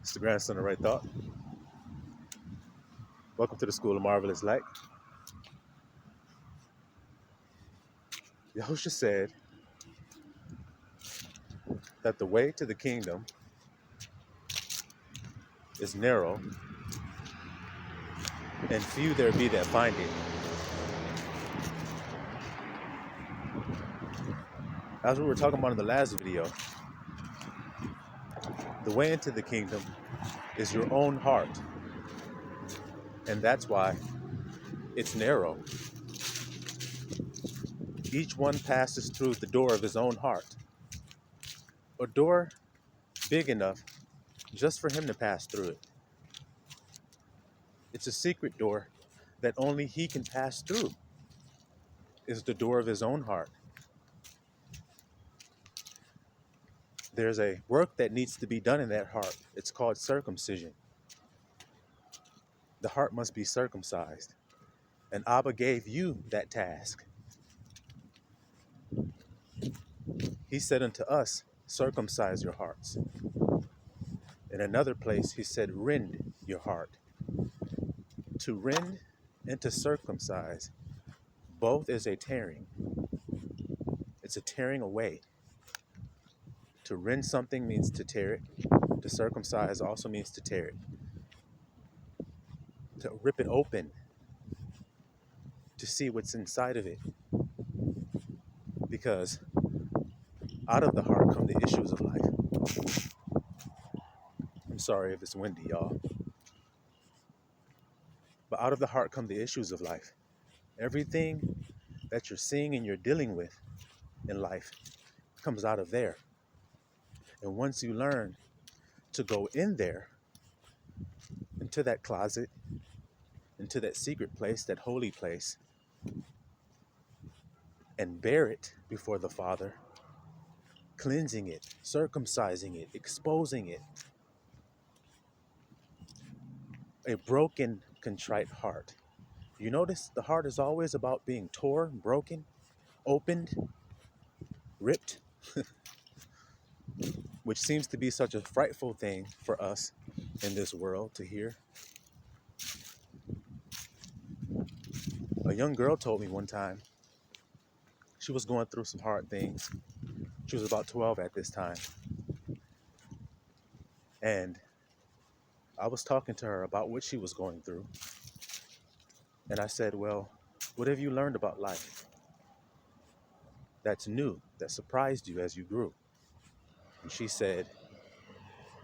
It's the grandson of Right Thought. Welcome to the School of Marvelous Light. Yahusha said that the way to the kingdom is narrow, and few there be that find it. As we were talking about in the last video, the way into the kingdom is your own heart, and that's why it's narrow. Each one passes through the door of his own heart, a door big enough just for him to pass through it. It's a secret door that only he can pass through, is the door of his own heart. There's a work that needs to be done in that heart. It's called circumcision. The heart must be circumcised. And Abba gave you that task. He said unto us, circumcise your hearts. In another place, he said, rend your heart. To rend and to circumcise, both is a tearing. It's a tearing away. To rend something means to tear it. To circumcise also means to tear it. To rip it open. To see what's inside of it. Because out of the heart come the issues of life. I'm sorry if it's windy, y'all. But out of the heart come the issues of life. Everything that you're seeing and you're dealing with in life comes out of there. And once you learn to go in there, into that closet, into that secret place, that holy place, and bear it before the Father, cleansing it, circumcising it, exposing it, a broken, contrite heart. You notice the heart is always about being torn, broken, opened, ripped, which seems to be such a frightful thing for us in this world to hear. A young girl told me one time she was going through some hard things. She was about 12 at this time. And I was talking to her about what she was going through. And I said, well, what have you learned about life that's new, that surprised you as you grew? And she said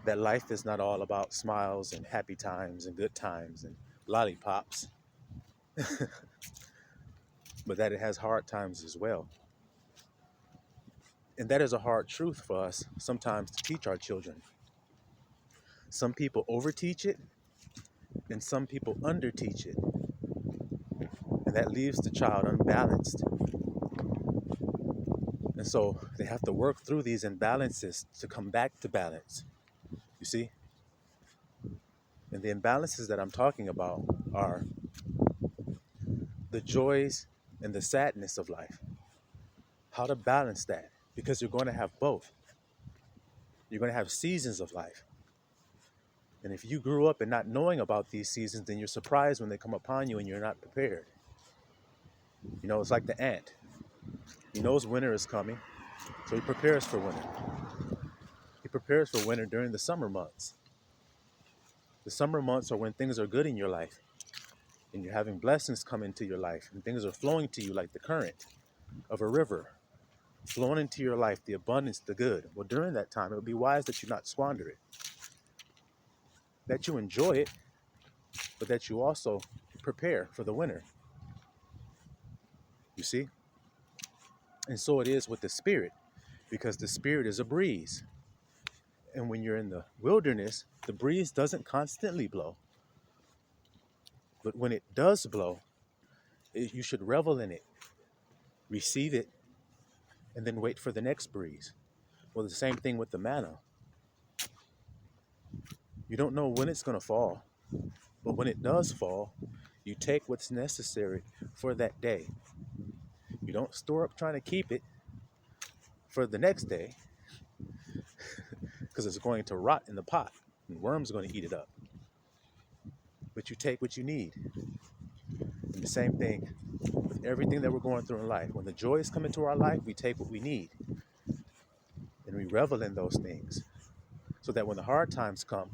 that life is not all about smiles and happy times and good times and lollipops, but that it has hard times as well. And that is a hard truth for us sometimes to teach our children. Some people overteach it and some people underteach it. And that leaves the child unbalanced. And so they have to work through these imbalances to come back to balance. You see? And the imbalances that I'm talking about are the joys and the sadness of life. How to balance that, because you're going to have both. You're going to have seasons of life. And if you grew up and not knowing about these seasons, then you're surprised when they come upon you and you're not prepared. You know, it's like the ant. He knows winter is coming, so he prepares for winter. He prepares for winter during the summer months. The summer months are when things are good in your life and you're having blessings come into your life and things are flowing to you like the current of a river, flowing into your life, the abundance, the good. Well, during that time, it would be wise that you not squander it, that you enjoy it, but that you also prepare for the winter. You see? And so it is with the Spirit, because the Spirit is a breeze. And when you're in the wilderness, the breeze doesn't constantly blow. But when it does blow, you should revel in it, receive it, and then wait for the next breeze. Well, the same thing with the manna. You don't know when it's going to fall, but when it does fall, you take what's necessary for that day. You don't store up trying to keep it for the next day because it's going to rot in the pot. and worms are going to eat it up. But you take what you need. And the same thing with everything that we're going through in life. When the joys come into our life, we take what we need and we revel in those things so that when the hard times come,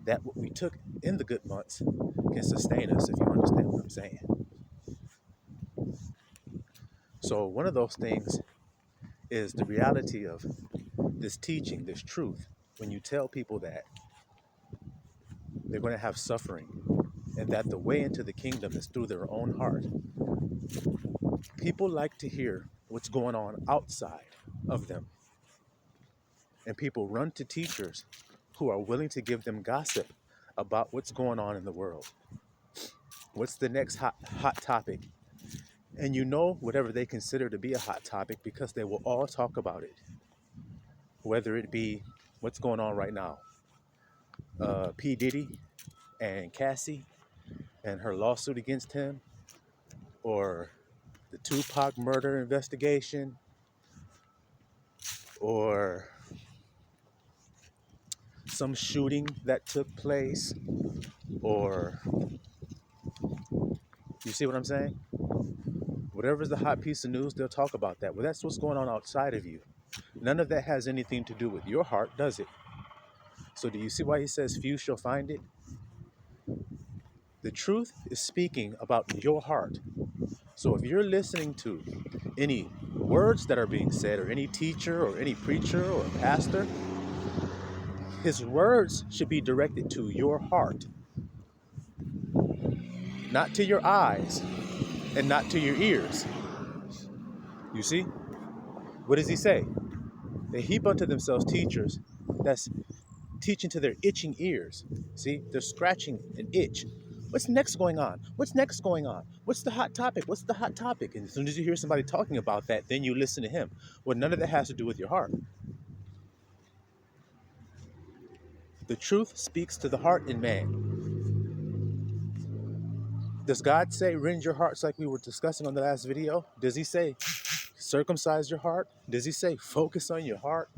that what we took in the good months can sustain us, if you understand what I'm saying. So one of those things is the reality of this teaching, this truth. When you tell people that they're going to have suffering and that the way into the kingdom is through their own heart, people like to hear what's going on outside of them. And people run to teachers who are willing to give them gossip about what's going on in the world. What's the next hot topic? And you know whatever they consider to be a hot topic because they will all talk about it. Whether it be what's going on right now, P. Diddy and Cassie and her lawsuit against him, or the Tupac murder investigation, or some shooting that took place, or you see what I'm saying? Whatever's the hot piece of news, they'll talk about that. Well, that's what's going on outside of you. None of that has anything to do with your heart, does it? So do you see why he says few shall find it? The truth is speaking about your heart. So if you're listening to any words that are being said, or any teacher or any preacher or pastor, his words should be directed to your heart, not to your eyes and not to your ears. You see? What does he say? They heap unto themselves teachers that's teaching to their itching ears. See, they're scratching an itch. What's next going on? What's next going on? What's the hot topic? What's the hot topic? And as soon as you hear somebody talking about that, then you listen to him. Well, none of that has to do with your heart. The truth speaks to the heart in man. Does God say, rend your hearts like we were discussing on the last video? Does he say, circumcise your heart? Does he say, focus on your heart?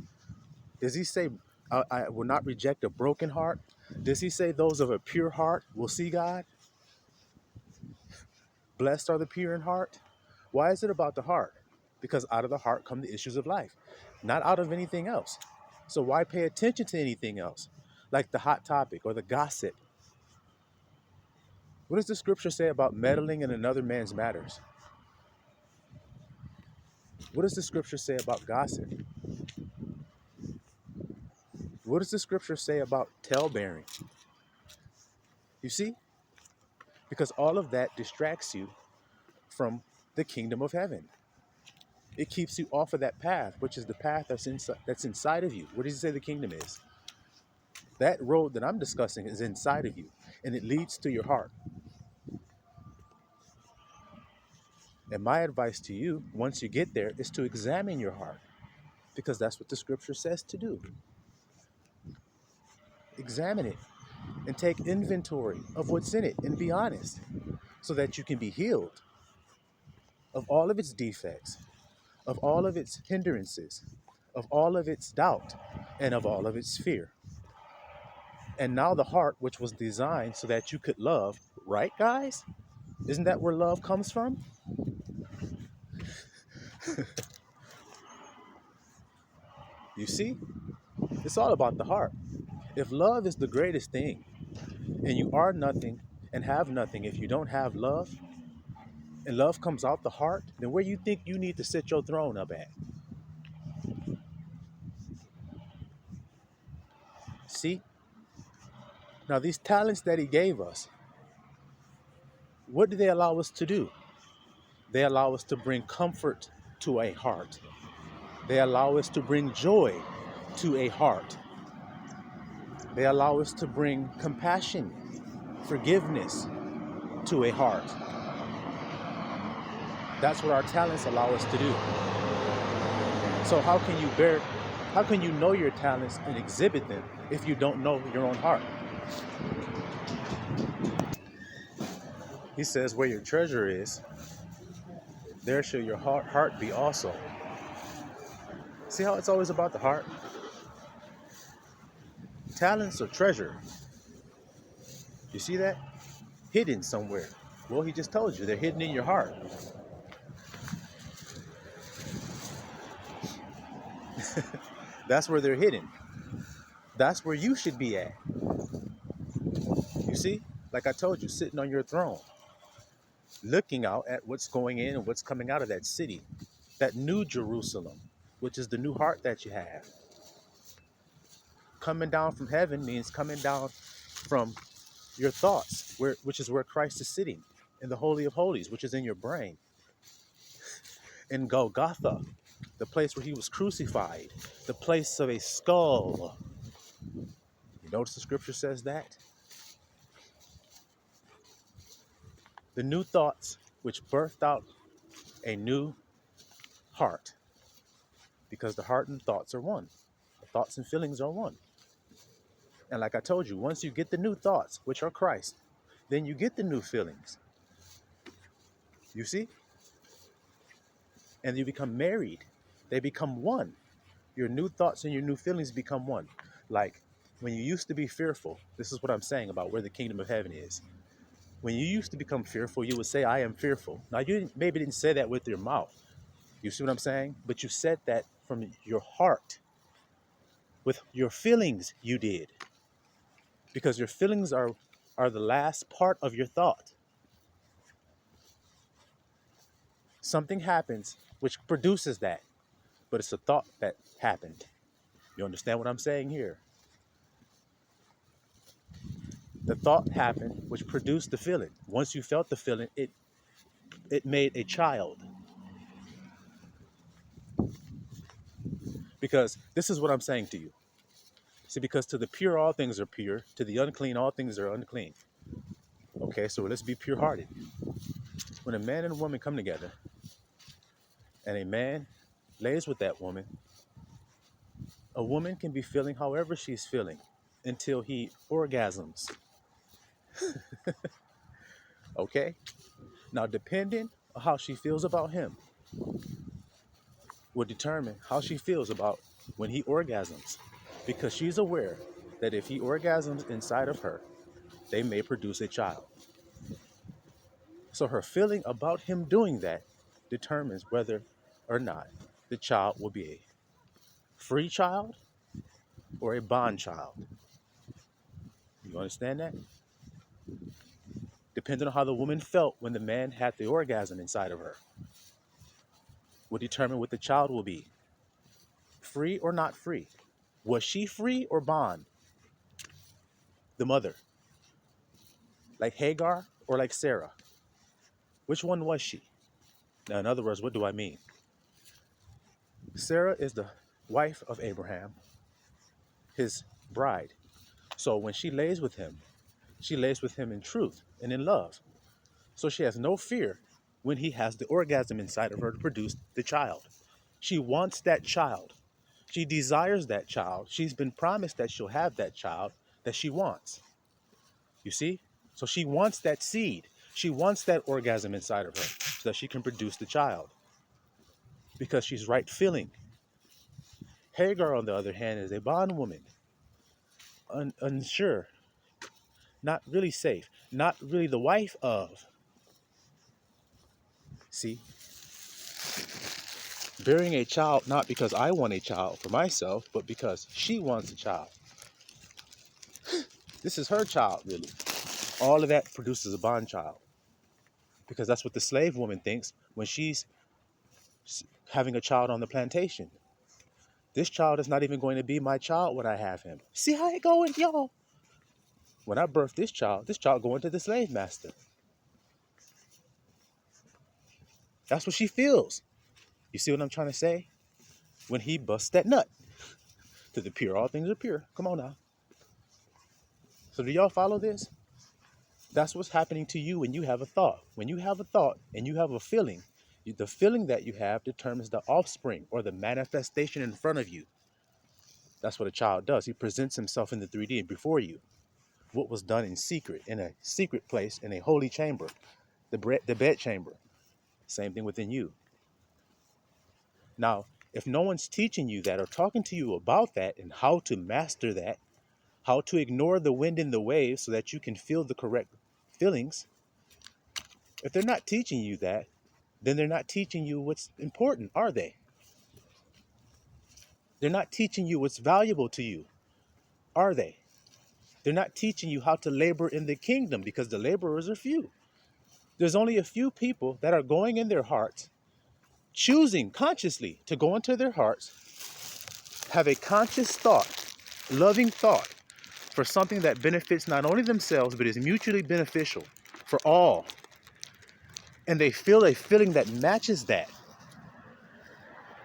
Does he say, I will not reject a broken heart? Does he say those of a pure heart will see God? Blessed are the pure in heart. Why is it about the heart? Because out of the heart come the issues of life, not out of anything else. So why pay attention to anything else, like the hot topic or the gossip? What does the scripture say about meddling in another man's matters? What does the scripture say about gossip? What does the scripture say about talebearing? You see? Because all of that distracts you from the kingdom of heaven. It keeps you off of that path, which is the path that's inside of you. What does he say the kingdom is? That road that I'm discussing is inside of you, and it leads to your heart. And my advice to you, once you get there, is to examine your heart, because that's what the scripture says to do. Examine it and take inventory of what's in it and be honest so that you can be healed of all of its defects, of all of its hindrances, of all of its doubt, and of all of its fear. And now the heart, which was designed so that you could love, right, guys? Isn't that where love comes from? You see? It's all about the heart. If love is the greatest thing, and you are nothing and have nothing if you don't have love, and love comes out the heart, then where you think you need to sit your throne up at? See? Now these talents that he gave us, what do they allow us to do? They allow us to bring comfort to a heart. They allow us to bring joy to a heart. They allow us to bring compassion, forgiveness to a heart. That's what our talents allow us to do. So how can you know your talents and exhibit them if you don't know your own heart? He says, where your treasure is, there shall your heart be also. See how it's always about the heart? talents are treasure. You see that? Hidden somewhere. Well, he just told you they're hidden in your heart. That's where they're hidden. That's where you should be at. You see? Like I told you, sitting on your throne, looking out at what's going in and what's coming out of that city, that new Jerusalem, which is the new heart that you have. Coming down from heaven means coming down from your thoughts, which is where Christ is sitting, in the Holy of Holies, which is in your brain, in Golgotha, the place where he was crucified, the place of a skull. You notice the scripture says that? The new thoughts which birthed out a new heart, because the heart and thoughts are one. The thoughts and feelings are one. And like I told you, once you get the new thoughts, which are Christ, then you get the new feelings. You see? And you become married. They become one. Your new thoughts and your new feelings become one. Like when you used to be fearful, this is what I'm saying about where the kingdom of heaven is. When you used to become fearful, you would say, I am fearful. Now, you maybe didn't say that with your mouth. You see what I'm saying? But you said that from your heart. With your feelings, you did. Because your feelings are the last part of your thought. Something happens which produces that, but it's a thought that happened. You understand what I'm saying here? The thought happened which produced the feeling. Once you felt the feeling, it made a child. Because this is what I'm saying to you. See, because to the pure, all things are pure. To the unclean, all things are unclean. Okay, so let's be pure-hearted. When a man and a woman come together, and a man lays with that woman, a woman can be feeling however she's feeling until he orgasms. Okay? Now, depending on how she feels about him will determine how she feels about when he orgasms. Because she's aware that if he orgasms inside of her, they may produce a child. So her feeling about him doing that determines whether or not the child will be a free child or a bond child. You understand that? Depending on how the woman felt when the man had the orgasm inside of her will determine what the child will be. Free or not free. Was she free or bond? The mother. Like Hagar or like Sarah? Which one was she? Now, in other words, what do I mean? Sarah is the wife of Abraham, his bride. So when she lays with him, she lays with him in truth and in love. So she has no fear when he has the orgasm inside of her to produce the child. She wants that child. She desires that child. She's been promised that she'll have that child that she wants. You see? So she wants that seed. She wants that orgasm inside of her so that she can produce the child. Because she's right feeling. Hagar, on the other hand, is a bondwoman. Unsure. Not really safe. Not really the wife of. See? Bearing a child not because I want a child for myself, but because she wants a child. This is her child, really. All of that produces a bond child. Because that's what the slave woman thinks when she's having a child on the plantation. This child is not even going to be my child when I have him. See how it going, y'all? When I birth this child going to the slave master. That's what she feels. You see what I'm trying to say? When he busts that nut. To the pure, all things are pure. Come on now. So do y'all follow this? That's what's happening to you when you have a thought. When you have a thought and you have a feeling, the feeling that you have determines the offspring or the manifestation in front of you. That's what a child does. He presents himself in the 3D before you. What was done in secret, in a secret place, in a holy chamber, the bed chamber. Same thing within you. Now, if no one's teaching you that or talking to you about that and how to master that, how to ignore the wind and the waves so that you can feel the correct feelings, if they're not teaching you that, then they're not teaching you what's important, are they? They're not teaching you what's valuable to you, are they? They're not teaching you how to labor in the kingdom because the laborers are few. There's only a few people that are going in their hearts, choosing consciously to go into their hearts, have a conscious thought, loving thought for something that benefits not only themselves, but is mutually beneficial for all. And they feel a feeling that matches that,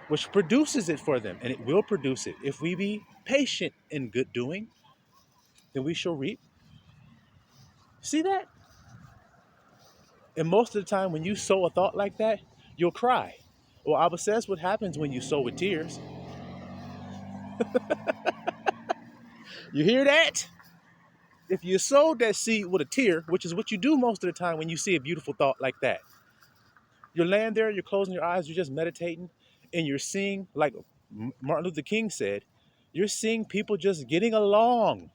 which produces it for them, and it will produce it. If we be patient in good doing, then we shall reap. See that? And most of the time when you sow a thought like that, you'll cry. Well, Abba says what happens when you sow with tears. You hear that? If you sowed that seed with a tear, which is what you do most of the time when you see a beautiful thought like that, you're laying there, you're closing your eyes, you're just meditating, and you're seeing, like Martin Luther King said, you're seeing people just getting along.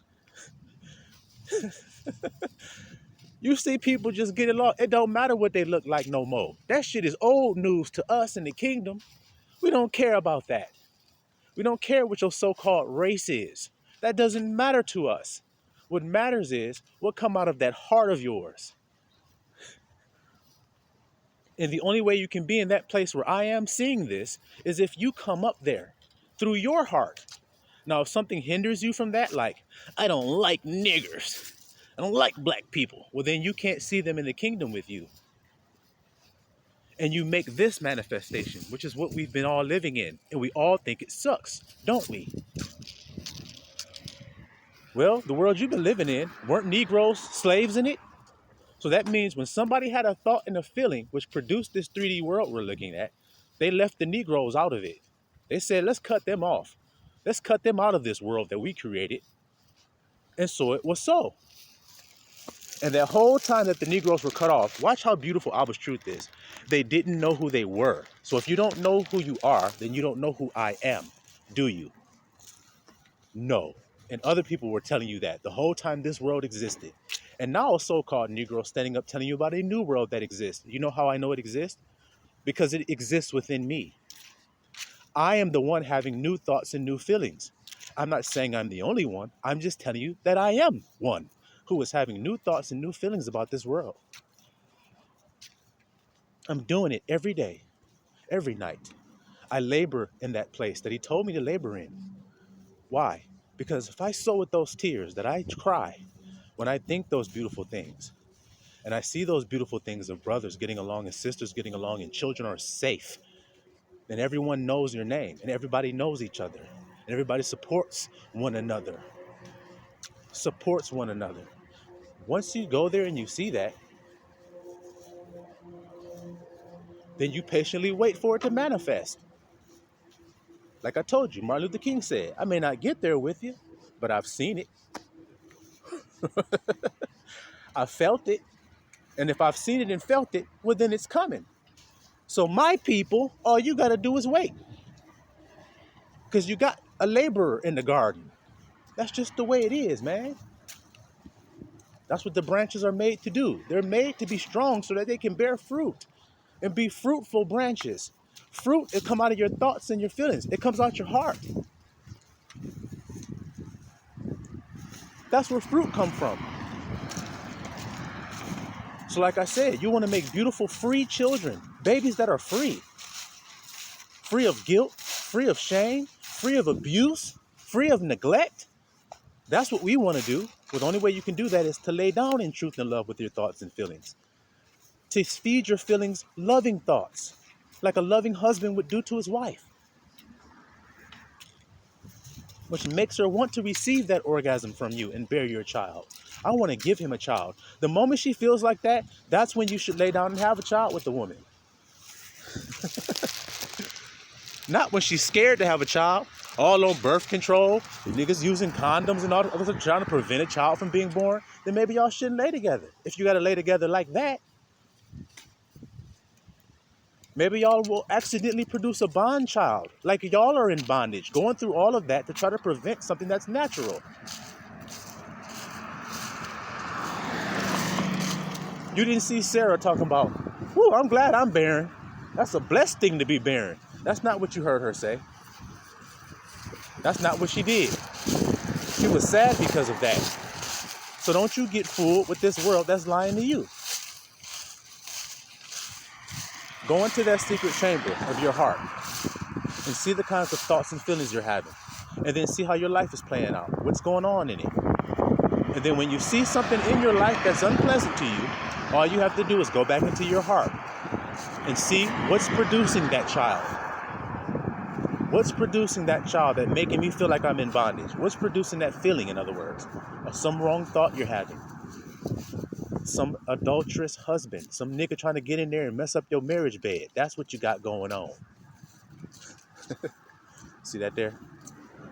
You see people just getting along. It don't matter what they look like no more. That shit is old news to us in the kingdom. We don't care about that. We don't care what your so-called race is. That doesn't matter to us. What matters is what come out of that heart of yours. And the only way you can be in that place where I am seeing this is if you come up there through your heart. Now, if something hinders you from that, like, I don't like niggers, I don't like black people, well, then you can't see them in the kingdom with you. And you make this manifestation, which is what we've been all living in. And we all think it sucks, don't we? Well, the world you've been living in, weren't Negroes slaves in it? So that means when somebody had a thought and a feeling which produced this 3D world we're looking at, they left the Negroes out of it. They said, let's cut them off. Let's cut them out of this world that we created. And so it was so. And that whole time that the Negroes were cut off, watch how beautiful Abba's truth is. They didn't know who they were. So if you don't know who you are, then you don't know who I am, do you? No. And other people were telling you that the whole time this world existed. And now a so-called Negro standing up telling you about a new world that exists. You know how I know it exists? Because it exists within me. I am the one having new thoughts and new feelings. I'm not saying I'm the only one. I'm just telling you that I am one who is having new thoughts and new feelings about this world. I'm doing it every day, every night. I labor in that place that he told me to labor in. Why? Because if I sow with those tears that I cry when I think those beautiful things, and I see those beautiful things of brothers getting along and sisters getting along and children are safe, then everyone knows your name and everybody knows each other and everybody supports one another. Supports one another. Once you go there and you see that, then you patiently wait for it to manifest. Like I told you, Martin Luther King said, I may not get there with you, but I've seen it. I felt it. And if I've seen it and felt it, well, then it's coming. So my people, all you got to do is wait. Because you got a laborer in the garden. That's just the way it is, man. That's what the branches are made to do. They're made to be strong so that they can bear fruit and be fruitful branches. Fruit, it comes out of your thoughts and your feelings. It comes out your heart. That's where fruit comes from. So like I said, you want to make beautiful, free children, babies that are free. Free of guilt, free of shame, free of abuse, free of neglect. That's what we want to do. Well, the only way you can do that is to lay down in truth and love with your thoughts and feelings. To feed your feelings loving thoughts, like a loving husband would do to his wife, which makes her want to receive that orgasm from you and bear your child. I want to give him a child. The moment she feels like that, that's when you should lay down and have a child with the woman. Not when she's scared to have a child, all on birth control, niggas using condoms and all that other stuff, trying to prevent a child from being born, then maybe y'all shouldn't lay together. If you got to lay together like that, maybe y'all will accidentally produce a bond child, like y'all are in bondage, going through all of that to try to prevent something that's natural. You didn't see Sarah talking about, whew, I'm glad I'm barren. That's a blessed thing to be barren. That's not what you heard her say. That's not what she did. She was sad because of that. So don't you get fooled with this world that's lying to you. Go into that secret chamber of your heart and see the kinds of thoughts and feelings you're having. And then see how your life is playing out. What's going on in it. And then when you see something in your life that's unpleasant to you, all you have to do is go back into your heart and see what's producing that child. What's producing that child that making me feel like I'm in bondage? What's producing that feeling, in other words, of some wrong thought you're having? Some adulterous husband, some nigga trying to get in there and mess up your marriage bed. That's what you got going on. See that there?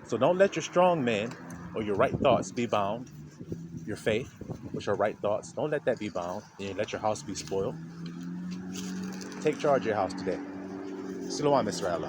So don't let your strong man or your right thoughts be bound. Your faith, which are right thoughts, don't let that be bound. And let your house be spoiled. Take charge of your house today. Siloam Israel.